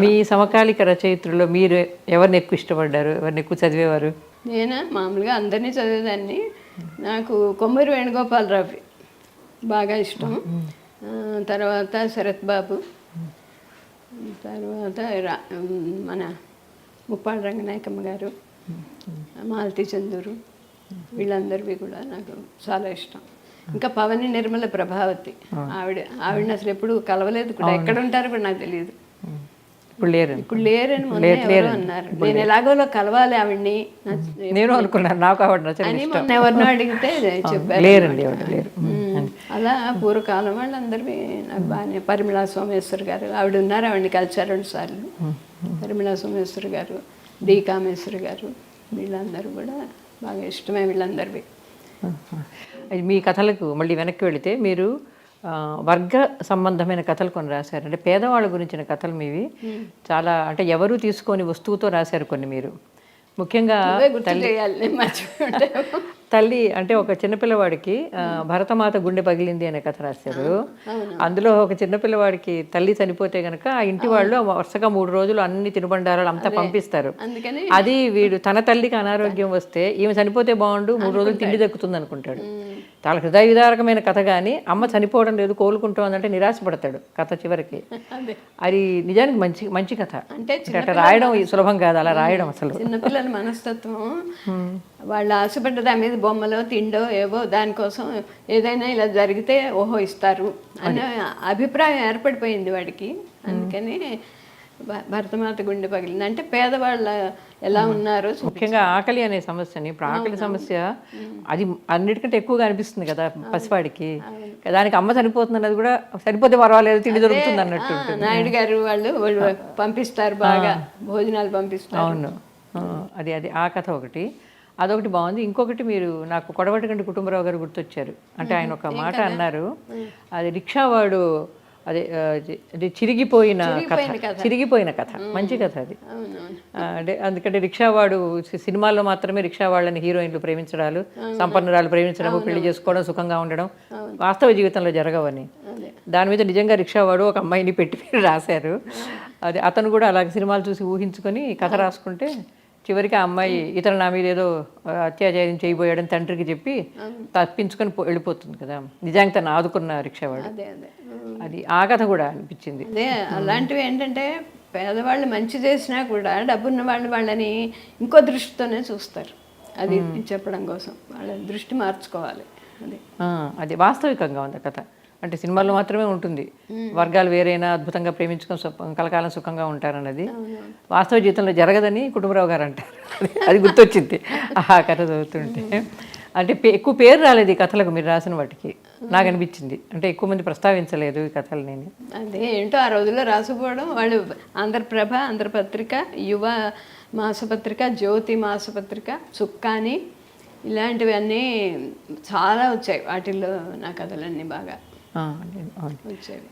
మీ సమకాలిక రచయిత్రుల్లో మీరు ఎవరిని ఎక్కువ ఇష్టపడ్డారు, ఎవరిని ఎక్కువ చదివేవారు? నేనా మామూలుగా అందరినీ చదివేదాన్ని. నాకు కొమ్మూరి వేణుగోపాలరావు బాగా ఇష్టం. తర్వాత శరత్ బాబు, తర్వాత మన ముప్పాళ్ళ రంగనాయకమ్మ గారు, మాలతి చందూరు, వీళ్ళందరివి కూడా నాకు చాలా ఇష్టం. ఇంకా పవని నిర్మల ప్రభావతి, ఆవిడని అసలు ఎప్పుడు కలవలేదు కూడా, ఎక్కడ ఉంటారో కూడా నాకు తెలియదు. ఇప్పుడు లేరని మొన్న ఎవరో అన్నారు. నేను ఎలాగోలో కలవాలి ఆవిడ్ని, నేను అనుకున్నాను, నాకు ఆవిడ అని మొన్న ఎవరినో అడిగితే చెప్పారు. అలా పూర్వకాలం వాళ్ళందరివి నాకు బాగానే. పరిమళ సోమేశ్వర్ గారు ఆవిడ ఉన్నారు, ఆవిడని కలిసారు 2 సార్లు. పరిమళ సోమేశ్వర్ గారు, డి కామేశ్వర్ గారు, వీళ్ళందరూ కూడా బాగా ఇష్టమే వీళ్ళందరివి. మీ కథలకు మళ్ళీ వెనక్కి వెళితే మీరు వర్గ సంబంధమైన కథలు కొన్ని రాశారు. అంటే పేదవాళ్ళ గురించిన కథలు మీవి చాలా, అంటే ఎవరు తీసుకొని వస్తువుతో రాశారు కొన్ని. మీరు ముఖ్యంగా తల్లి అంటే ఒక చిన్నపిల్లవాడికి భరతమాత గుండె పగిలింది అనే కథ రాశారు. అందులో ఒక చిన్నపిల్లవాడికి తల్లి చనిపోతే గనక ఆ ఇంటి వాళ్ళు వరుసగా 3 రోజులు అన్ని తినుబండారాలు అంతా పంపిస్తారు. అది వీడు తన తల్లికి అనారోగ్యం వస్తే ఈమె చనిపోతే బాగుండు, 3 రోజులు తిండి దక్కుతుంది అనుకుంటాడు. చాలా హృదయ విదారకమైన కథ. కానీ అమ్మ చనిపోవడం లేదు, కోలుకుంటోందంటే నిరాశపడతాడు కథ చివరికి. అది నిజానికి మంచి మంచి కథ. అంటే అట్లా రాయడం సులభం కాదు, అలా రాయడం అసలు. చిన్నపిల్లల మనస్తత్వం, వాళ్ళు ఆశపడ్డ దాని మీద బొమ్మలో తిండో ఏవో దానికోసం ఏదైనా ఇలా జరిగితే ఓహో ఇస్తారు అనే అభిప్రాయం ఏర్పడిపోయింది వాడికి. అందుకని భరతమాత గుండె పగిలింది అంటే పేదవాళ్ళ ఎలా ఉన్నారు, ముఖ్యంగా ఆకలి అనే సమస్యని. ఇప్పుడు ఆకలి సమస్య అది అన్నిటికంటే ఎక్కువగా అనిపిస్తుంది కదా పసివాడికి. దానికి అమ్మ చనిపోతుంది అన్నది కూడా, చనిపోతే పర్వాలేదు తిండి దొరుకుతుంది అన్నట్టు. నాయుడు గారు వాళ్ళు పంపిస్తారు, బాగా భోజనాలు పంపిస్తారు. అవును, అది అది ఆ కథ ఒకటి, అదొకటి బాగుంది. ఇంకొకటి మీరు నాకు కొడవటిగంటి కుటుంబరావు గారు గుర్తొచ్చారు. అంటే ఆయన ఒక మాట అన్నారు, అది రిక్షావాడు, అదే చిరిగిపోయిన కథ, మంచి కథ అది. అంటే అందుకంటే రిక్షావాడు సినిమాల్లో మాత్రమే రిక్షావాళ్ళని హీరోయిన్లు ప్రేమించడాలు, సంపన్నురాలు ప్రేమించడము, పెళ్లి చేసుకోవడం, సుఖంగా ఉండడం వాస్తవ జీవితంలో జరగవని. దాని మీద నిజంగా రిక్షావాడు ఒక అమ్మాయిని పెట్టి రాశారు. అది అతను కూడా అలాగే సినిమాలు చూసి ఊహించుకొని కథ రాసుకుంటే చివరికి ఆ అమ్మాయి ఇతను నా మీద ఏదో అత్యాచారం చేయబోయాడని తండ్రికి చెప్పి తప్పించుకొని వెళ్ళిపోతుంది కదా. నిజానికి తను ఆదుకున్న రిక్షావాడు. అది ఆ కథ కూడా అనిపించింది. అదే అలాంటివి ఏంటంటే పేదవాళ్ళు మంచి చేసినా కూడా డబ్బున్న వాళ్ళు వాళ్ళని ఇంకో దృష్టితోనే చూస్తారు. అది చెప్పడం కోసం వాళ్ళ దృష్టి మార్చుకోవాలి. అది వాస్తవికంగా ఉంది కథ. అంటే సినిమాల్లో మాత్రమే ఉంటుంది, వర్గాలు వేరైనా అద్భుతంగా ప్రేమించుకొని కలకాలం సుఖంగా ఉంటారన్నది వాస్తవ జీవితంలో జరగదని కుటుంబరావు గారు అంటారు. అది గుర్తొచ్చింది ఆ కథ చదువుతుంటే. అంటే ఎక్కువ పేరు రాలేదు ఈ కథలకు మీరు రాసిన వాటికి, నాకు అనిపించింది. అంటే ఎక్కువ మంది ప్రస్తావించలేదు ఈ కథలు. నేను అదే ఏంటో ఆ రోజుల్లో రాసుకోవడం. వాళ్ళు ఆంధ్రప్రభ, ఆంధ్రపత్రిక, యువ మాసపత్రిక, జ్యోతి మాసపత్రిక, చుక్కాని, ఇలాంటివన్నీ చాలా వచ్చాయి. వాటిల్లో నా కథలన్నీ బాగా వచ్చేవి.